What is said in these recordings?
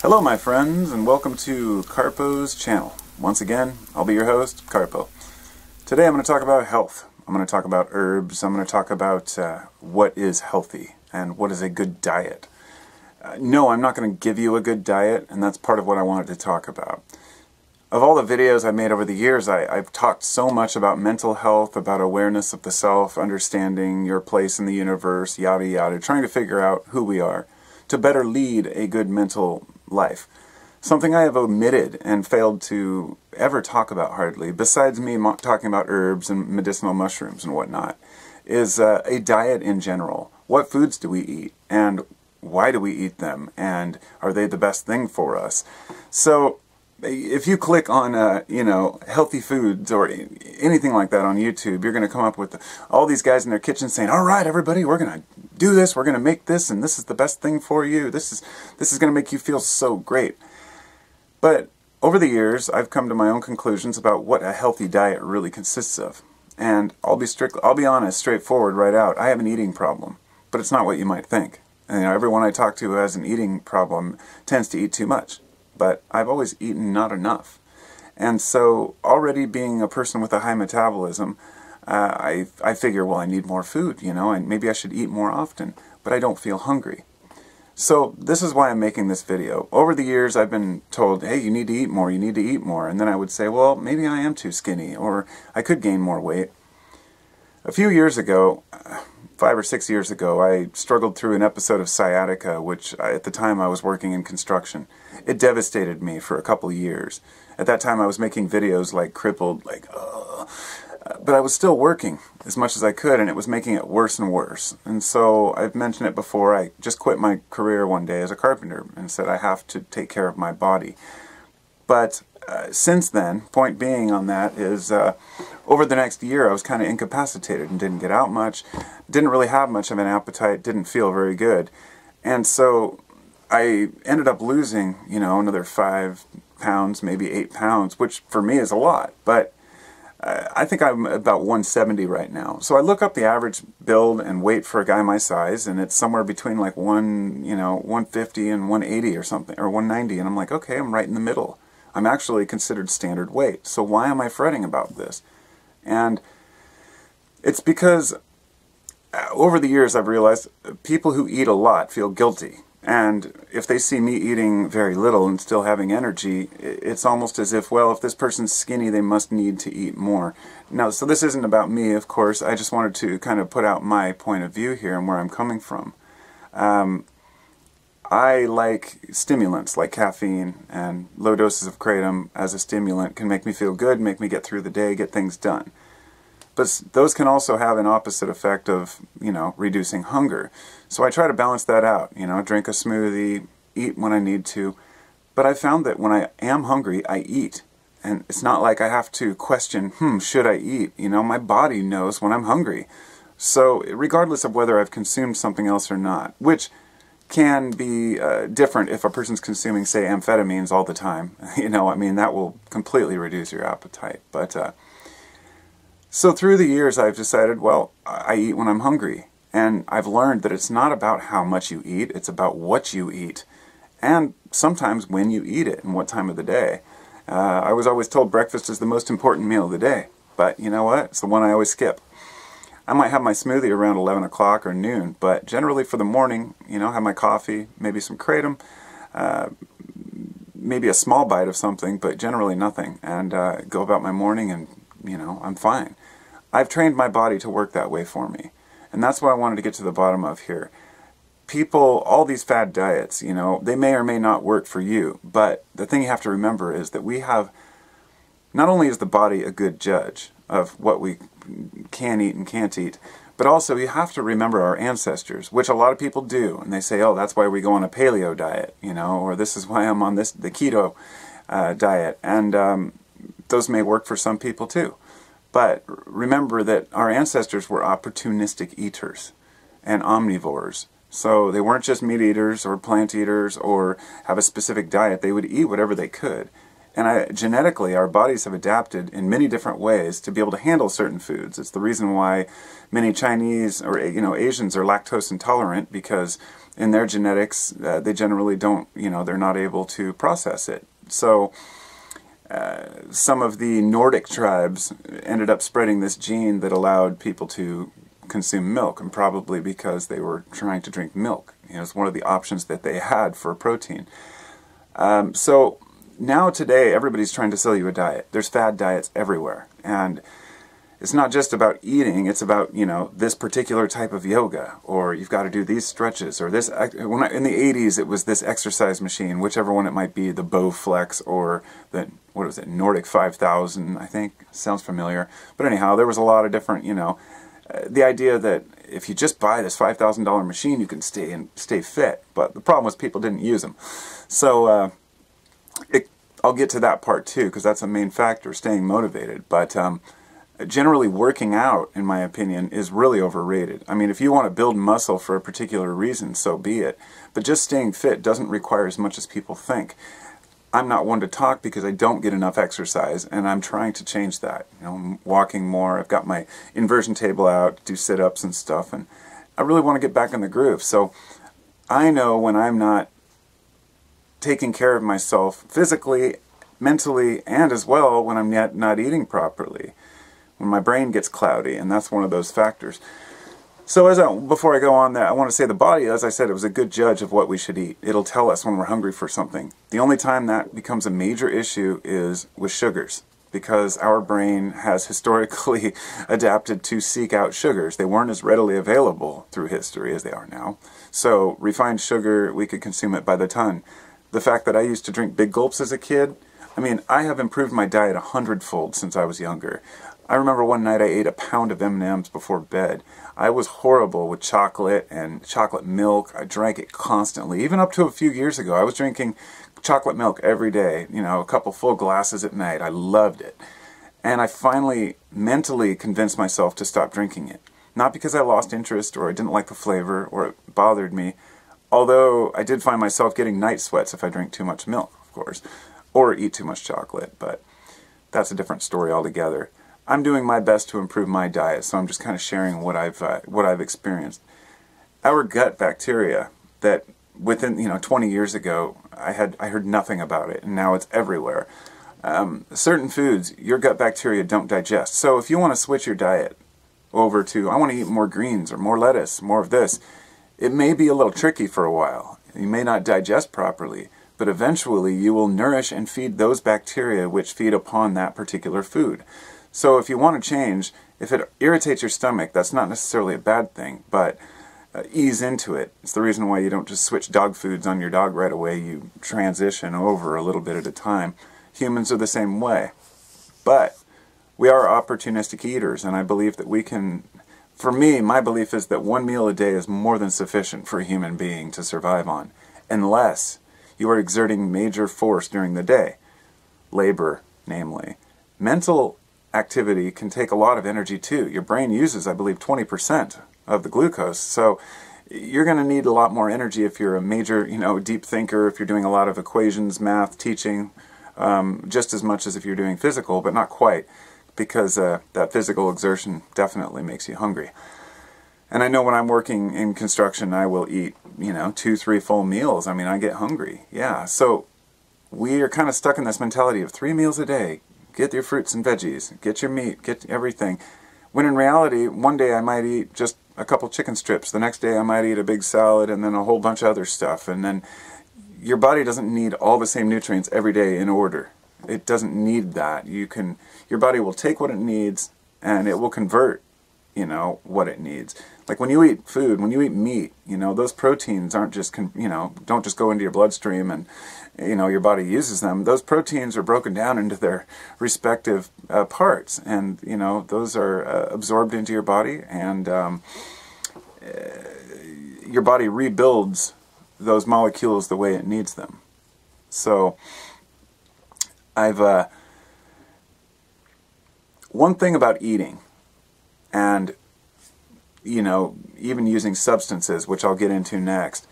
Hello my friends, and welcome to Carpo's channel. Once again, I'll be your host, Carpo. Today I'm going to talk about health. I'm going to talk about herbs. I'm going to talk about what is healthy and what is a good diet. No, I'm not going to give you a good diet, and that's part of what I wanted to talk about. Of all the videos I've made over the years, I've talked so much about mental health, about awareness of the self, understanding your place in the universe, yada yada, trying to figure out who we are to better lead a good mental life. Something I have omitted and failed to ever talk about hardly, besides me talking about herbs and medicinal mushrooms and whatnot, is a diet in general. What foods do we eat, and why do we eat them, and are they the best thing for us? So if you click on healthy foods or anything like that on YouTube, you're going to come up with all these guys in their kitchen saying, all right everybody, we're going to do this, we're going to make this, and this is the best thing for you, this is going to make you feel so great. But over the years I've come to my own conclusions about what a healthy diet really consists of. And I'll be honest, straightforward, right out, I have an eating problem, but it's not what you might think. And, everyone I talk to who has an eating problem tends to eat too much. But I've always eaten not enough. And so, already being a person with a high metabolism, I figure, well, I need more food, and maybe I should eat more often, but I don't feel hungry. So, this is why I'm making this video. Over the years, I've been told, hey, you need to eat more, you need to eat more. And then I would say, well, maybe I am too skinny, or I could gain more weight. A few years ago, 5 or 6 years ago, I struggled through an episode of sciatica, which at the time I was working in construction. It devastated me for a couple of years. At that time I was making videos like crippled, but I was still working as much as I could, and it was making it worse and worse. And so, I've mentioned it before, I just quit my career one day as a carpenter and said I have to take care of my body. But since then, point being on that is, over the next year I was kind of incapacitated and didn't get out much, didn't really have much of an appetite, didn't feel very good. And so I ended up losing, another 5 pounds, maybe 8 pounds, which for me is a lot, but I think I'm about 170 right now. So I look up the average build and weight for a guy my size, and it's somewhere between like 150 and 180 or something, or 190, and I'm like, okay, I'm right in the middle. I'm actually considered standard weight, so why am I fretting about this? And it's because over the years I've realized people who eat a lot feel guilty. And if they see me eating very little and still having energy, it's almost as if, well, if this person's skinny, they must need to eat more. Now, so this isn't about me, of course. I just wanted to kind of put out my point of view here and where I'm coming from. I like stimulants like caffeine, and low doses of kratom as a stimulant can make me feel good, make me get through the day, get things done. But those can also have an opposite effect of, reducing hunger. So I try to balance that out, drink a smoothie, eat when I need to. But I found that when I am hungry, I eat. And it's not like I have to question, should I eat? My body knows when I'm hungry. So regardless of whether I've consumed something else or not, which can be different if a person's consuming, say, amphetamines all the time. That will completely reduce your appetite. But so through the years I've decided, well, I eat when I'm hungry. And I've learned that it's not about how much you eat, it's about what you eat. And sometimes when you eat it and what time of the day. I was always told breakfast is the most important meal of the day. But you know what? It's the one I always skip. I might have my smoothie around 11 o'clock or noon, but generally for the morning, have my coffee, maybe some kratom, maybe a small bite of something, but generally nothing, and go about my morning and, I'm fine. I've trained my body to work that way for me, and that's what I wanted to get to the bottom of here. People, all these fad diets, they may or may not work for you, but the thing you have to remember is that we have, not only is the body a good judge of what we can eat and can't eat, but also you have to remember our ancestors, which a lot of people do, and they say, oh, that's why we go on a paleo diet, or this is why I'm on the keto diet, and those may work for some people too. But remember that our ancestors were opportunistic eaters and omnivores. So they weren't just meat eaters or plant eaters or have a specific diet. They would eat whatever they could. And genetically, our bodies have adapted in many different ways to be able to handle certain foods. It's the reason why many Chinese or Asians are lactose intolerant, because in their genetics, they generally don't, they're not able to process it. So some of the Nordic tribes ended up spreading this gene that allowed people to consume milk, and probably because they were trying to drink milk. It's one of the options that they had for protein. So now today, everybody's trying to sell you a diet. There's fad diets everywhere, and it's not just about eating. It's about, this particular type of yoga, or you've got to do these stretches, or this. In the 80s, it was this exercise machine, whichever one it might be, the Bowflex or the, what was it, Nordic 5000, I think. Sounds familiar. But anyhow, there was a lot of different, the idea that if you just buy this $5,000 machine, you can stay fit. But the problem was people didn't use them. So I'll get to that part too, because that's a main factor, staying motivated. But generally, working out, in my opinion, is really overrated. I mean, if you want to build muscle for a particular reason, so be it. But just staying fit doesn't require as much as people think. I'm not one to talk because I don't get enough exercise, and I'm trying to change that. I'm walking more. I've got my inversion table out, do sit-ups and stuff, and I really want to get back in the groove. So I know when I'm not taking care of myself physically, mentally, and as well when I'm not eating properly, when my brain gets cloudy, and that's one of those factors. So before I go on that, I want to say the body, as I said, it was a good judge of what we should eat. It'll tell us when we're hungry for something. The only time that becomes a major issue is with sugars, because our brain has historically adapted to seek out sugars. They weren't as readily available through history as they are now. So refined sugar, we could consume it by the ton. The fact that I used to drink big gulps as a kid, I mean, I have improved my diet 100-fold since I was younger. I remember one night I ate a pound of M&Ms before bed. I was horrible with chocolate and chocolate milk. I drank it constantly. Even up to a few years ago, I was drinking chocolate milk every day, a couple full glasses at night. I loved it. And I finally mentally convinced myself to stop drinking it. Not because I lost interest or I didn't like the flavor or it bothered me, although I did find myself getting night sweats if I drank too much milk, of course, or eat too much chocolate, but that's a different story altogether. I'm doing my best to improve my diet, so I'm just kind of sharing what I've experienced. Our gut bacteria, that within 20 years ago I heard nothing about it, and now it's everywhere. Certain foods your gut bacteria don't digest. So if you want to switch your diet over to, I want to eat more greens or more lettuce, more of this, it may be a little tricky for a while. You may not digest properly, but eventually you will nourish and feed those bacteria which feed upon that particular food. So if you want to change, if it irritates your stomach, that's not necessarily a bad thing, but ease into it. It's the reason why you don't just switch dog foods on your dog right away. You transition over a little bit at a time. Humans are the same way. But we are opportunistic eaters, and I believe that we can, for me, my belief is that one meal a day is more than sufficient for a human being to survive on, unless you are exerting major force during the day. Labor, namely. Mental activity can take a lot of energy too. Your brain uses, I believe, 20% of the glucose. So you're going to need a lot more energy if you're a major, deep thinker, if you're doing a lot of equations, math, teaching, just as much as if you're doing physical, but not quite, because that physical exertion definitely makes you hungry. And I know when I'm working in construction, I will eat, 2, 3 full meals. I mean, I get hungry. Yeah. So we are kind of stuck in this mentality of 3 meals a day. Get your fruits and veggies, get your meat, get everything. When in reality, one day I might eat just a couple chicken strips. The next day I might eat a big salad and then a whole bunch of other stuff. And then your body doesn't need all the same nutrients every day in order. It doesn't need that. Your body will take what it needs and it will convert, what it needs. Like when you eat food, when you eat meat, those proteins aren't just, don't just go into your bloodstream and, your body uses them. Those proteins are broken down into their respective parts, and those are absorbed into your body, and your body rebuilds those molecules the way it needs them. So one thing about eating, and even using substances, which I'll get into next,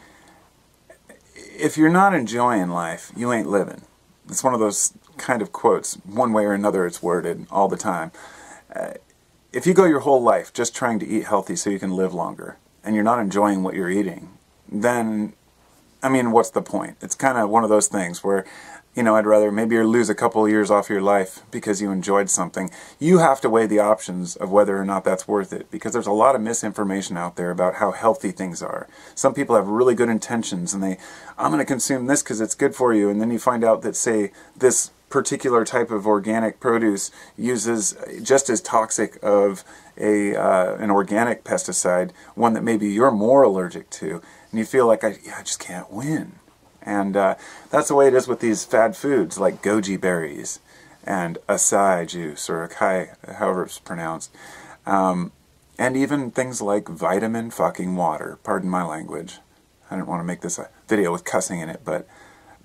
if you're not enjoying life, you ain't living. it's one of those kind of quotes, one way or another it's worded all the time. If you go your whole life just trying to eat healthy so you can live longer, and you're not enjoying what you're eating, then, I mean, what's the point? It's kind of one of those things where, you know, I'd rather maybe you lose a couple of years off your life because you enjoyed something. You have to weigh the options of whether or not that's worth it, because there's a lot of misinformation out there about how healthy things are. Some people have really good intentions and I'm going to consume this because it's good for you, and then you find out that, say, this particular type of organic produce uses just as toxic of an organic pesticide, one that maybe you're more allergic to, and you feel like, I just can't win. And that's the way it is with these fad foods like goji berries and acai juice, or acai, however it's pronounced, and even things like vitamin fucking water. Pardon my language. I didn't want to make this a video with cussing in it, but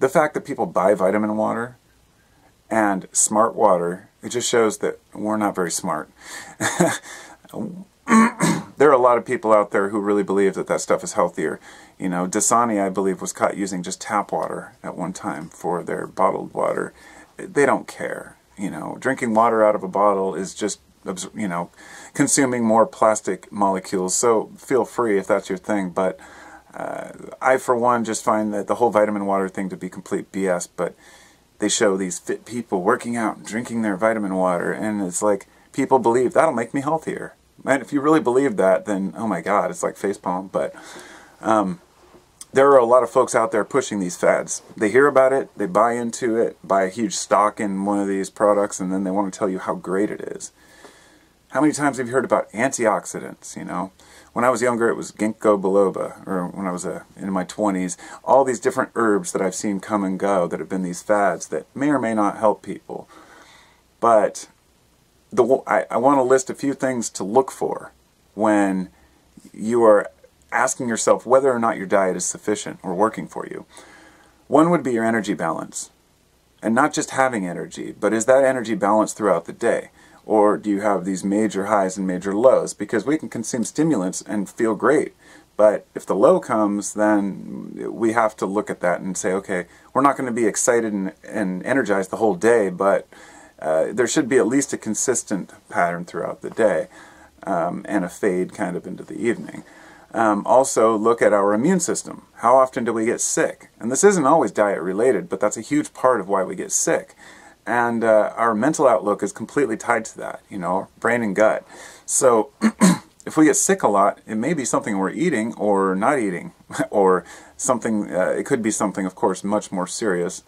the fact that people buy vitamin water and smart water, it just shows that we're not very smart. There are a lot of people out there who really believe that that stuff is healthier. You know, Dasani, I believe, was caught using just tap water at one time for their bottled water. They don't care. You know, drinking water out of a bottle is just, you know, consuming more plastic molecules. So feel free if that's your thing. But I, for one, just find that the whole vitamin water thing to be complete BS. But they show these fit people working out and drinking their vitamin water, and it's like, people believe that'll make me healthier. And if you really believe that, then, oh my God, it's like facepalm. But there are a lot of folks out there pushing these fads. They hear about it, they buy into it, buy a huge stock in one of these products, and then they want to tell you how great it is. How many times have you heard about antioxidants, you know? When I was younger, it was ginkgo biloba, or when I was in my 20s, all these different herbs that I've seen come and go that have been these fads that may or may not help people. But I want to list a few things to look for when you are asking yourself whether or not your diet is sufficient or working for you. One would be your energy balance. And not just having energy, but is that energy balanced throughout the day? Or do you have these major highs and major lows? Because we can consume stimulants and feel great. But if the low comes, then we have to look at that and say, okay, we're not going to be excited and energized the whole day, but there should be at least a consistent pattern throughout the day, and a fade kind of into the evening. Also, look at our immune system. How often do we get sick? And this isn't always diet related, but that's a huge part of why we get sick. And our mental outlook is completely tied to that, you know, brain and gut. So if we get sick a lot, it may be something we're eating or not eating, or something, it could be something, of course, much more serious.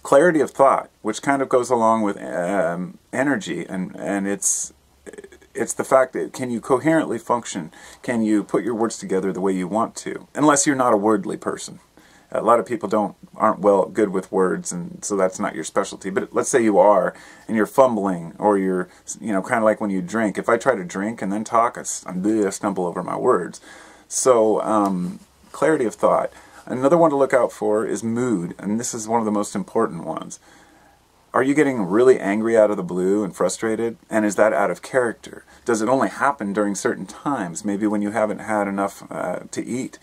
Clarity of thought, which kind of goes along with energy, and it's the fact that, can you coherently function? Can you put your words together the way you want to? Unless you're not a wordly person. A lot of people aren't good with words, and so that's not your specialty. But let's say you are, and you're fumbling, or you're, you know, kind of like when you drink. If I try to drink and then talk, I stumble over my words. So clarity of thought. Another one to look out for is mood, and this is one of the most important ones. Are you getting really angry out of the blue and frustrated? And is that out of character? Does it only happen during certain times, maybe when you haven't had enough to eat?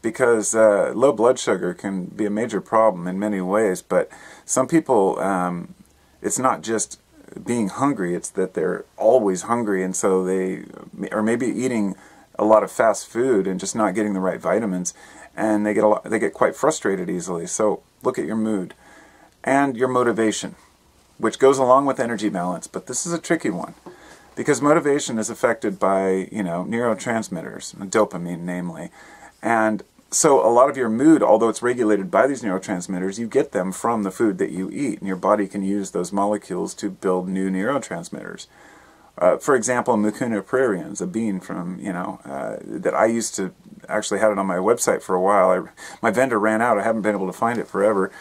Because low blood sugar can be a major problem in many ways, but some people, it's not just being hungry, it's that they're always hungry, and so they are maybe eating a lot of fast food and just not getting the right vitamins, and they get quite frustrated easily. So look at your mood and your motivation, which goes along with energy balance, but this is a tricky one, because motivation is affected by, you know, neurotransmitters, dopamine namely, and so a lot of your mood, although it's regulated by these neurotransmitters, you get them from the food that you eat, and your body can use those molecules to build new neurotransmitters. For example, mucuna pruriens, a bean from, you know, that I used to actually had it on my website for a while. My vendor ran out. I haven't been able to find it forever.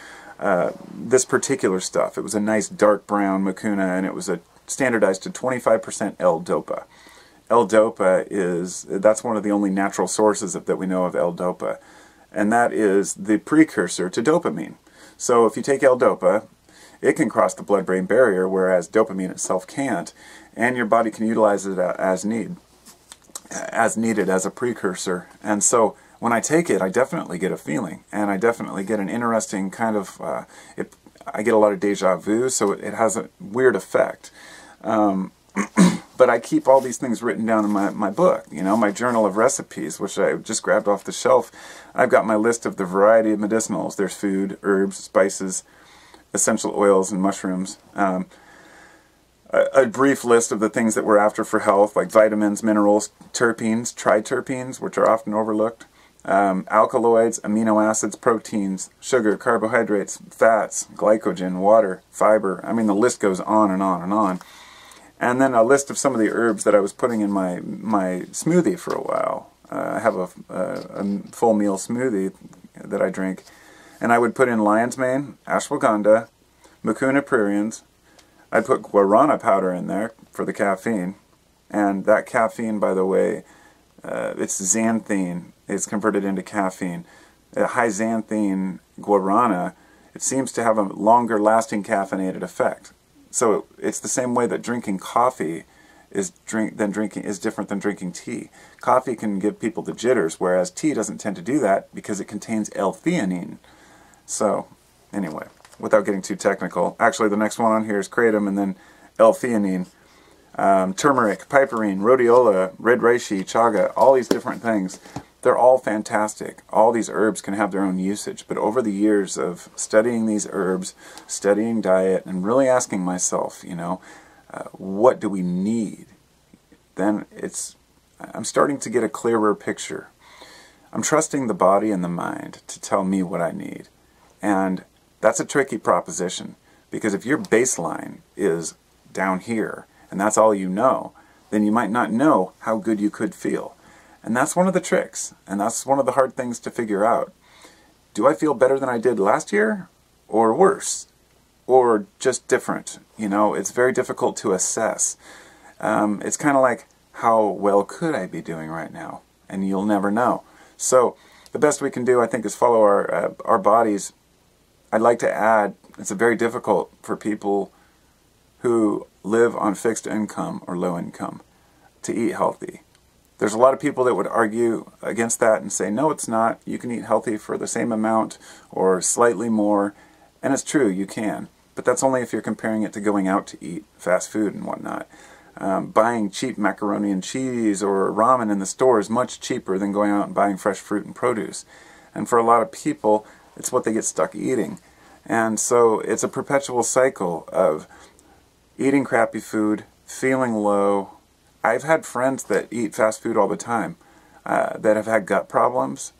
This particular stuff, it was a nice dark brown mucuna, and it was standardized to 25% l-dopa. L-dopa that's one of the only natural sources that we know of l-dopa, and that is the precursor to dopamine. So if you take l-dopa, it can cross the blood-brain barrier, whereas dopamine itself can't, and your body can utilize it as needed as a precursor. And so when I take it, I definitely get a feeling, and I definitely get an interesting kind of, I get a lot of deja vu, so it has a weird effect. But I keep all these things written down in my book, you know, my journal of recipes, which I just grabbed off the shelf. I've got my list of the variety of medicinals. There's food, herbs, spices, essential oils, and mushrooms. A brief list of the things that we're after for health, like vitamins, minerals, terpenes, triterpenes, which are often overlooked, alkaloids, amino acids, proteins, sugar, carbohydrates, fats, glycogen, water, fiber. I mean, the list goes on and on and on. And then a list of some of the herbs that I was putting in my smoothie for a while. I have a full meal smoothie that I drink. And I would put in lion's mane, ashwagandha, mucuna pruriens. I'd put guarana powder in there for the caffeine. And that caffeine, by the way, it's xanthine. It's converted into caffeine. High xanthine guarana, it seems to have a longer lasting caffeinated effect. So it's the same way that drinking coffee is different than drinking tea. Coffee can give people the jitters, whereas tea doesn't tend to do that because it contains L-theanine. So anyway, without getting too technical, actually the next one on here is kratom and then L-theanine, turmeric, piperine, rhodiola, red reishi, chaga, all these different things. They're all fantastic. All these herbs can have their own usage, but over the years of studying these herbs, studying diet, and really asking myself, you know, what do we need? Then I'm starting to get a clearer picture. I'm trusting the body and the mind to tell me what I need. And that's a tricky proposition, because if your baseline is down here, and that's all you know, then you might not know how good you could feel. And that's one of the tricks, and that's one of the hard things to figure out. Do I feel better than I did last year, or worse, or just different? You know, it's very difficult to assess. It's kind of like, how well could I be doing right now? And you'll never know. So the best we can do, I think, is follow our bodies. I'd like to add, it's very difficult for people who live on fixed income or low income to eat healthy. There's a lot of people that would argue against that and say, no, it's not. You can eat healthy for the same amount or slightly more. And it's true, you can. But that's only if you're comparing it to going out to eat fast food and whatnot. Buying cheap macaroni and cheese or ramen in the store is much cheaper than going out and buying fresh fruit and produce. And for a lot of people, it's what they get stuck eating. And so it's a perpetual cycle of eating crappy food, feeling low. I've had friends that eat fast food all the time that have had gut problems,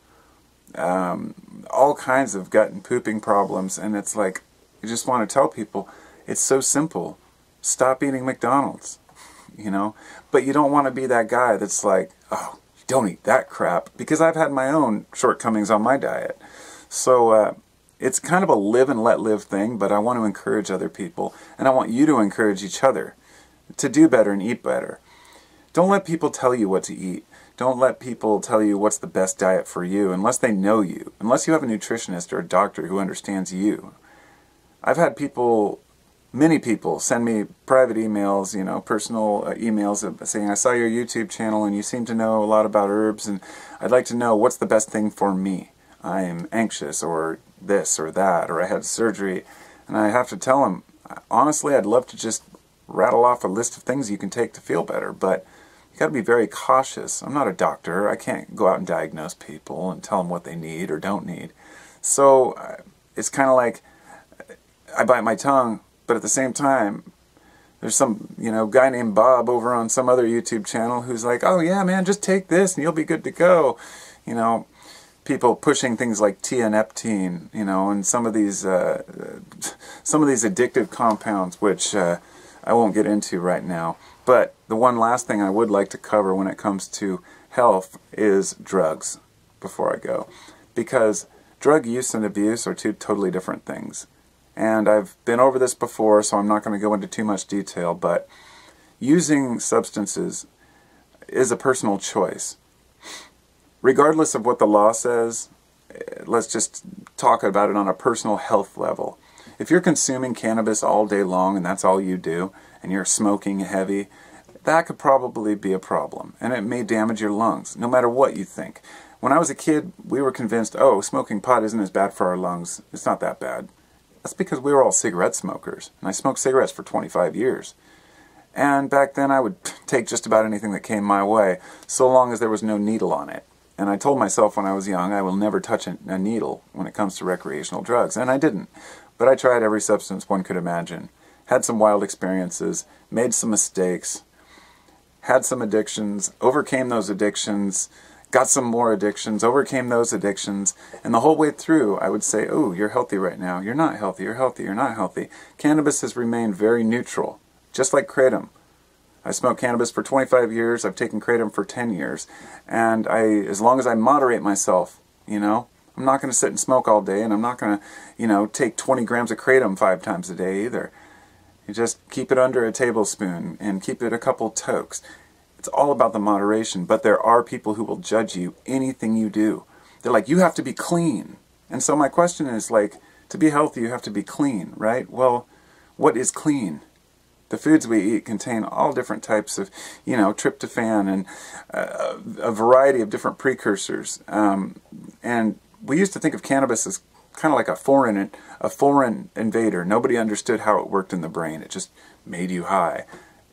all kinds of gut and pooping problems, and it's like, you just want to tell people, it's so simple. Stop eating McDonald's, you know? But you don't want to be that guy that's like, oh, don't eat that crap, because I've had my own shortcomings on my diet. So it's kind of a live and let live thing, but I want to encourage other people, and I want you to encourage each other to do better and eat better. Don't let people tell you what to eat. Don't let people tell you what's the best diet for you unless they know you, unless you have a nutritionist or a doctor who understands you. I've had people, many people, send me private emails, you know, personal emails saying, I saw your YouTube channel and you seem to know a lot about herbs and I'd like to know what's the best thing for me. I'm anxious or this or that, or I had surgery. And I have to tell them, honestly, I'd love to just rattle off a list of things you can take to feel better, but you got to be very cautious. I'm not a doctor. I can't go out and diagnose people and tell them what they need or don't need. So it's kind of like I bite my tongue, but at the same time, there's some, you know, guy named Bob over on some other YouTube channel who's like, oh yeah, man, just take this and you'll be good to go. You know, people pushing things like tianeptine, you know, and some of these addictive compounds, which I won't get into right now. But the one last thing I would like to cover when it comes to health is drugs before I go. Because drug use and abuse are two totally different things. And I've been over this before, so I'm not going to go into too much detail, but using substances is a personal choice. Regardless of what the law says, let's just talk about it on a personal health level. If you're consuming cannabis all day long and that's all you do, and you're smoking heavy, that could probably be a problem. And it may damage your lungs, no matter what you think. When I was a kid, we were convinced, oh, smoking pot isn't as bad for our lungs. It's not that bad. That's because we were all cigarette smokers. And I smoked cigarettes for 25 years. And back then I would take just about anything that came my way, so long as there was no needle on it. And I told myself when I was young, I will never touch a needle when it comes to recreational drugs. And I didn't. But I tried every substance one could imagine. Had some wild experiences, made some mistakes, had some addictions, overcame those addictions, got some more addictions, overcame those addictions, and the whole way through I would say, oh, you're healthy right now, you're not healthy, you're healthy, you're not healthy. Cannabis has remained very neutral, just like kratom. I smoked cannabis for 25 years, I've taken kratom for 10 years, and as long as I moderate myself, you know, I'm not going to sit and smoke all day, and I'm not going to, you know, take 20 grams of kratom 5 times a day either. You just keep it under a tablespoon and keep it a couple tokes. It's all about the moderation, but there are people who will judge you anything you do. They're like, you have to be clean. And so my question is, like, to be healthy you have to be clean, right? Well, what is clean? The foods we eat contain all different types of, you know, tryptophan and a variety of different precursors. And we used to think of cannabis as kind of like a foreign invader. Nobody understood how it worked in the brain. It just made you high.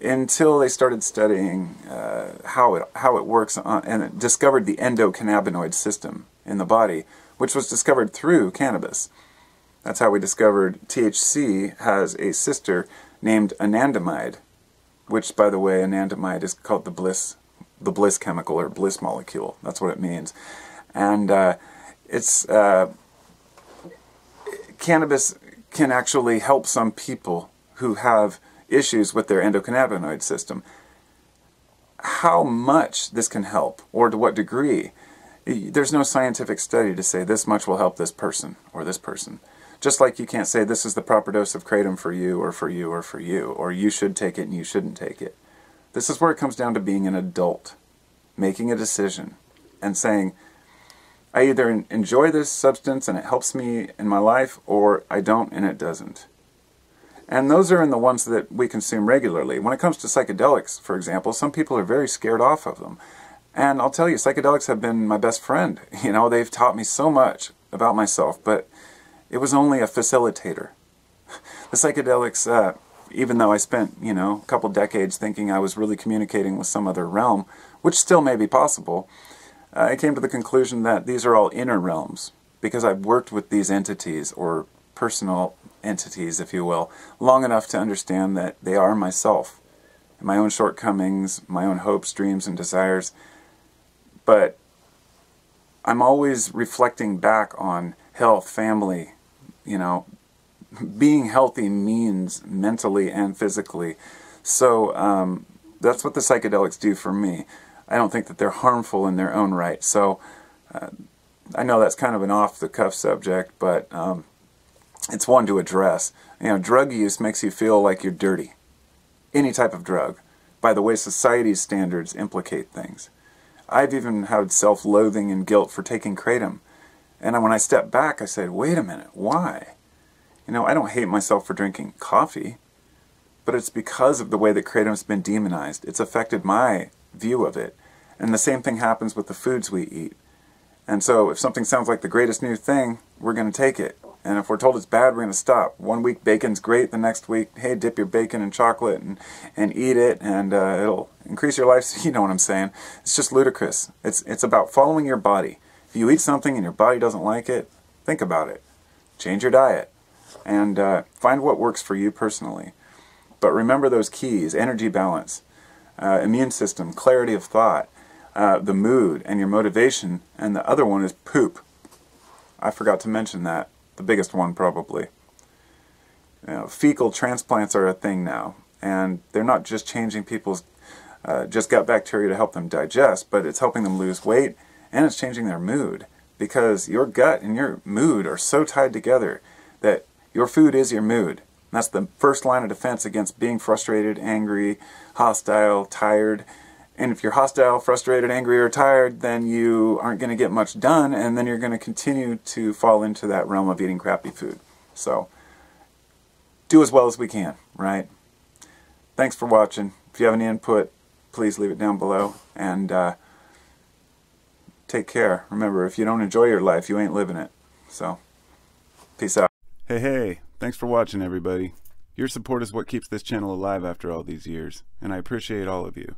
Until they started studying how it works and discovered the endocannabinoid system in the body, which was discovered through cannabis. That's how we discovered THC has a sister named anandamide, which, by the way, anandamide is called the bliss chemical or bliss molecule. That's what it means. And cannabis can actually help some people who have issues with their endocannabinoid system. How much this can help, or to what degree, there's no scientific study to say this much will help this person or this person. Just like you can't say this is the proper dose of kratom for you or for you or for you, or you should take it and you shouldn't take it. This is where it comes down to being an adult, making a decision, and saying, I either enjoy this substance and it helps me in my life, or I don't and it doesn't. And those are in the ones that we consume regularly. When it comes to psychedelics, for example, some people are very scared off of them. And I'll tell you, psychedelics have been my best friend. You know, they've taught me so much about myself, but it was only a facilitator. The psychedelics, even though I spent, you know, a couple decades thinking I was really communicating with some other realm, which still may be possible, I came to the conclusion that these are all inner realms, because I've worked with these entities, or personal entities, if you will, long enough to understand that they are myself, my own shortcomings, my own hopes, dreams, and desires. But I'm always reflecting back on health, family, you know. Being healthy means mentally and physically. So that's what the psychedelics do for me. I don't think that they're harmful in their own right. So I know that's kind of an off-the-cuff subject, but it's one to address. You know, drug use makes you feel like you're dirty. Any type of drug, by the way society's standards implicate things. I've even had self-loathing and guilt for taking kratom. And when I stepped back, I said, wait a minute, why? You know, I don't hate myself for drinking coffee, but it's because of the way that kratom's been demonized. It's affected my view of it. And the same thing happens with the foods we eat. And so if something sounds like the greatest new thing, we're going to take it. And if we're told it's bad, we're going to stop. One week bacon's great, the next week, hey, dip your bacon in chocolate and eat it, and it'll increase your life. You know what I'm saying. It's just ludicrous. It's about following your body. If you eat something and your body doesn't like it, think about it. Change your diet. And find what works for you personally. But remember those keys: energy balance, immune system, clarity of thought, the mood, and your motivation. And the other one is poop. I forgot to mention that. The biggest one, probably. You know, fecal transplants are a thing now, and they're not just changing people's just gut bacteria to help them digest, but it's helping them lose weight, and it's changing their mood, because your gut and your mood are so tied together that your food is your mood. That's the first line of defense against being frustrated, angry, hostile, tired. And if you're hostile, frustrated, angry, or tired, then you aren't going to get much done, and then you're going to continue to fall into that realm of eating crappy food. So, do as well as we can, right? Thanks for watching. If you have any input, please leave it down below. And take care. Remember, if you don't enjoy your life, you ain't living it. So, peace out. Hey, thanks for watching, everybody. Your support is what keeps this channel alive after all these years, and I appreciate all of you.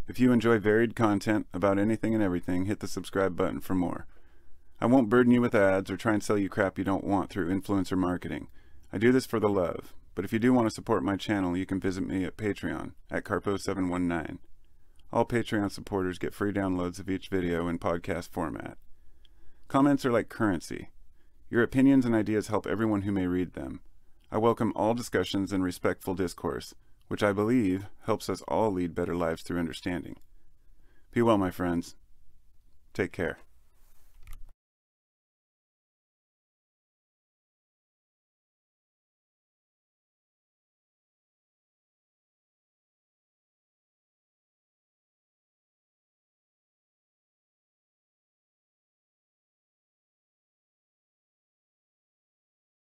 If you enjoy varied content about anything and everything, hit the subscribe button for more. I won't burden you with ads or try and sell you crap you don't want through influencer marketing. I do this for the love, but if you do want to support my channel, you can visit me at Patreon at Carpo719. All Patreon supporters get free downloads of each video in podcast format. Comments are like currency. Your opinions and ideas help everyone who may read them. I welcome all discussions and respectful discourse, which I believe helps us all lead better lives through understanding. Be well, my friends. Take care.